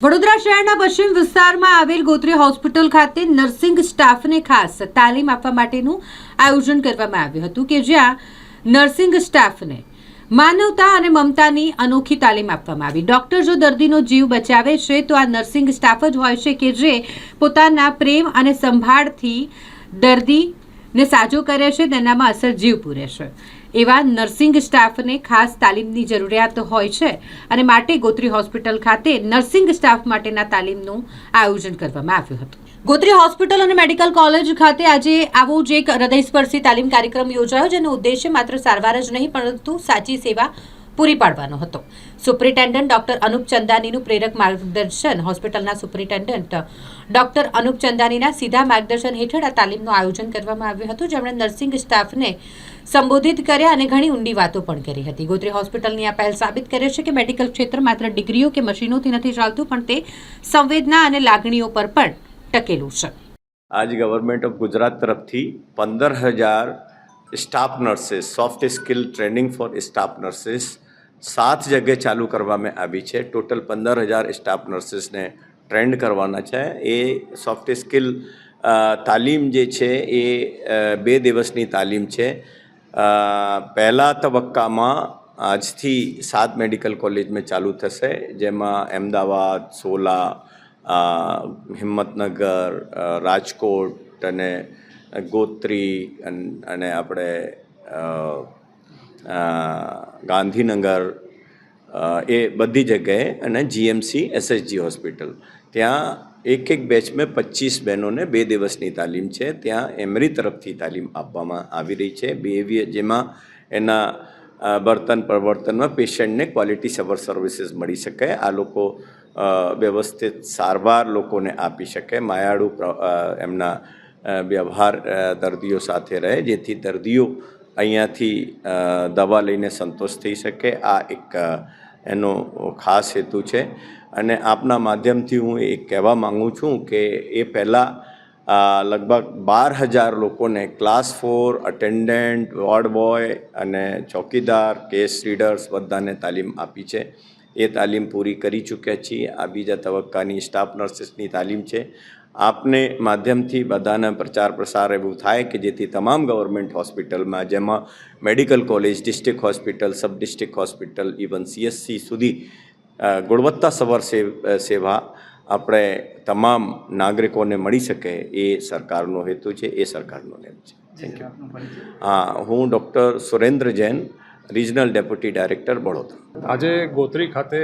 વડોદરા શહેરના પશ્ચિમ વિસ્તારમાં આવેલ ગોત્રી હોસ્પિટલ ખાતે નર્સિંગ સ્ટાફને ખાસ તાલીમ આપવા માટેનું આયોજન કરવામાં આવ્યું હતું કે જ્યાં નર્સિંગ સ્ટાફને માનવતા અને મમતાની અનોખી તાલીમ આપવામાં આવી। ડોક્ટર જો દર્દીનો જીવ બચાવે છે તો આ નર્સિંગ સ્ટાફ જ હોય છે કે જે પોતાના પ્રેમ અને સંભાળથી દર્દીને સાજો કરે છે, તેનામાં અસર જીવ પૂરે છે। એવા નર્સિંગ સ્ટાફને ખાસ તાલીમની જરૂરિયાત હોય છે અને માટે ગોત્રી હોસ્પિટલ ખાતે નર્સિંગ સ્ટાફ માટેના તાલીમનું આયોજન કરવામાં આવ્યું હતું। ગોત્રી હોસ્પિટલ અને મેડિકલ કોલેજ ખાતે આજે આવો જ એક હૃદયસ્પર્શી તાલીમ કાર્યક્રમ યોજાયો, જેનો ઉદ્દેશ્ય માત્ર સારવાર જ નહીં પરંતુ સાચી સેવા પૂરી પાડવાનો હતો। સુપ્રિન્ટેન્ડન્ટ ડોક્ટર અનુપ ચંદાનીનું પ્રેરક માર્ગદર્શન, હોસ્પિટલના સુપ્રિન્ટેન્ડન્ટ ડોક્ટર અનુપ ચંદાનીના સીધા માર્ગદર્શન હેઠળ આ તાલીમનું આયોજન કરવામાં આવ્યું હતું, જેમણે નર્સિંગ સ્ટાફને સંબોધિત કર્યા અને ઘણી ઊંડી વાતો પણ કરી હતી। ગોત્રી હોસ્પિટલની આ પહેલ સાબિત કરે છે કે મેડિકલ ક્ષેત્ર માત્ર ડિગ્રીઓ કે મશીનોથી નથી ચાલતું, પણ તે સંવેદના અને લાગણીઓ પર પણ ટકેલું છે। आज गवर्नमेंट ऑफ गुजरात तरफ थी 15,000 staff nurses soft skill training for staff nurses 7 जगह चालू करवामें आवी छे। टोटल 15,000 स्टाफ नर्सेस ने ट्रेंड करवाना है। ये सॉफ्ट स्किल तालीम जे छे ए 2 दिवसनी तालीम छे। पहला तबक्कामां આજથી 7 મેડિકલ કોલેજમાં ચાલુ થશે, જેમાં અમદાવાદ, સોલા, હિંમતનગર, રાજકોટ અને ગોત્રી અને આપણે ગાંધીનગર એ બધી જગ્યાએ અને જીએમસી એસએચજી હોસ્પિટલ ત્યાં એક બેચમાં 25 બહેનોને 2 દિવસની તાલીમ છે। ત્યાં એમરી તરફથી તાલીમ આપવામાં આવી રહી છે। બિહેવિયર જેમાં એના વર્તન પ્રવર્તનમાં પેશન્ટને ક્વોલિટી સર્વિસીસ મળી શકે, આ લોકો વ્યવસ્થિત સારવાર લોકોને આપી શકે, માયાળુ એમના વ્યવહાર દર્દીઓ સાથે રહે, જેથી દર્દીઓ અહીંયાથી દવા લઈને સંતોષ થઈ શકે। આ એક એનો ખાસ હેતુ છે। અને આપના માધ્યમથી હું એ કહેવા માગું છું કે એ પહેલાં લગભગ 12,000 લોકોને ક્લાસ 4 અટેન્ડન્ટ, વોર્ડ બોય અને ચોકીદાર, કેસ રીડર્સ બધાને તાલીમ આપી છે। એ તાલીમ પૂરી કરી ચૂક્યા છીએ। આ બીજા તબક્કાની સ્ટાફ નર્સિસની તાલીમ છે। આપને માધ્યમથી બધાના પ્રચાર પ્રસાર એવું થાય કે જેથી તમામ ગવર્મેન્ટ હોસ્પિટલમાં, જેમાં medical college, district hospital, sub district hospital, even CSC સુધી ગુણવત્તાસભર સેવા આપણે તમામ નાગરિકોને મળી શકે, એ સરકારનો હેતુ છે, એ સરકારનો નેમ છે। Thank you. હા, હું doctor Surendra Jain, regional deputy director, Vadodara. આજે ગોત્રી ખાતે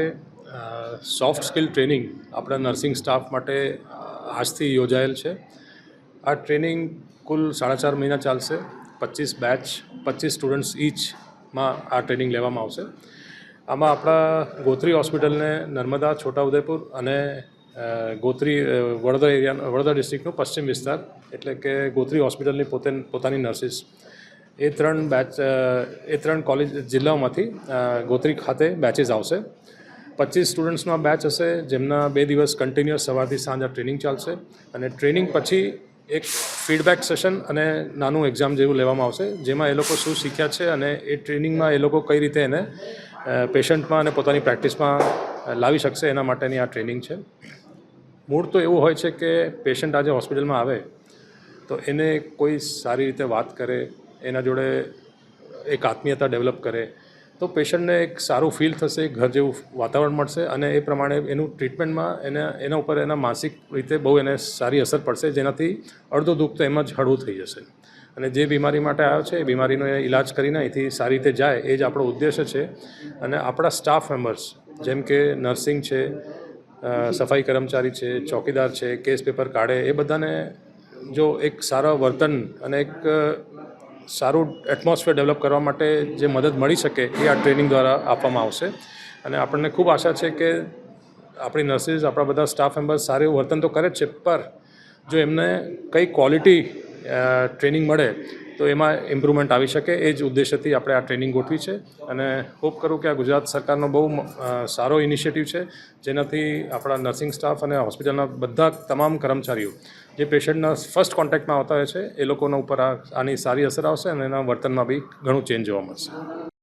સોફ્ટ સ્કિલ ટ્રેનિંગ આપણા નર્સિંગ સ્ટાફ માટે આજથી યોજાયેલ છે। આ ટ્રેનિંગ કુલ 4.5 મહિના ચાલશે। 25 બેચ, 25 સ્ટુડન્ટ્સ ઈચમાં આ ટ્રેનિંગ લેવામાં આવશે। આમાં આપણા ગોત્રી હોસ્પિટલને નર્મદા, છોટાઉદેપુર અને ગોત્રી વડોદરા ડિસ્ટ્રિક્ટનું પશ્ચિમ વિસ્તાર એટલે કે ગોત્રી હોસ્પિટલની પોતાની નર્સિસ એ 3 કોલેજ જિલ્લાઓમાંથી ગોત્રી ખાતે બેચીસ આવશે। 25 સ્ટુડન્ટ્સનો આ બેચ હશે, જેમના 2 દિવસ કન્ટિન્યુઅસ સવારથી સાંજ આ ટ્રેનિંગ ચાલશે। અને ટ્રેનિંગ પછી એક ફીડબેક સેશન અને નાનું એક્ઝામ જેવું લેવામાં આવશે, જેમાં એ લોકો શું શીખ્યા છે અને એ ટ્રેનિંગમાં એ લોકો કઈ રીતે એને પેશન્ટમાં અને પોતાની પ્રેક્ટિસમાં લાવી શકશે, એના માટેની આ ટ્રેનિંગ છે। મૂળ તો એવું હોય છે કે પેશન્ટ આજે હોસ્પિટલમાં આવે તો એને કોઈ સારી રીતે વાત કરે, એના જોડે એક આત્મીયતા ડેવલપ કરે તો પેશન્ટને એક સારું ફીલ થશે, ઘર જેવું વાતાવરણ મળશે અને એ પ્રમાણે એનું ટ્રીટમેન્ટમાં એના ઉપર એના માનસિક રીતે બહુ એને સારી અસર પડશે, જેનાથી અડધો દુઃખ તો એમ જ હળવું થઈ જશે। અને જે બીમારી માટે આવ્યો છે એ બીમારીનો ઇલાજ કરીને અહીંથી સારી રીતે જાય, એ જ આપણો ઉદ્દેશ્ય છે। અને આપણા સ્ટાફ મેમ્બર્સ જેમ કે નર્સિંગ છે, સફાઈ કર્મચારી છે, ચોકીદાર છે, કેસ પેપર કાઢે, એ બધાને જો એક સારા વર્તન અને એક સારું એટમોસ્ફિયર ડેવલપ કરવા માટે જે મદદ મળી શકે એ આ ટ્રેનિંગ દ્વારા આપવામાં આવશે। અને આપણને ખૂબ આશા છે કે આપણી નર્સિસ, આપણા બધા સ્ટાફ મેમ્બર્સ સારું વર્તન તો કરે જ છે, પર જો એમને કઈ ક્વોલિટી ટ્રેનિંગ મળે તો એમાં ઇમ્પ્રુવમેન્ટ આવી શકે, એ જ ઉદ્દેશ્યથી આપણે આ ટ્રેનિંગ ગોઠવી છે। અને હોપ કરું કે આ ગુજરાત સરકારનો બહુ સારો ઇનિશિયેટિવ છે, જેનાથી આપણા નર્સિંગ સ્ટાફ અને હોસ્પિટલના બધા તમામ કર્મચારીઓ જે પેશન્ટના ફર્સ્ટ કોન્ટેક્ટમાં આવતા હોય છે એ લોકોના ઉપર આની સારી અસર આવશે અને એના વર્તનમાં બી ઘણું ચેન્જ જોવા મળશે।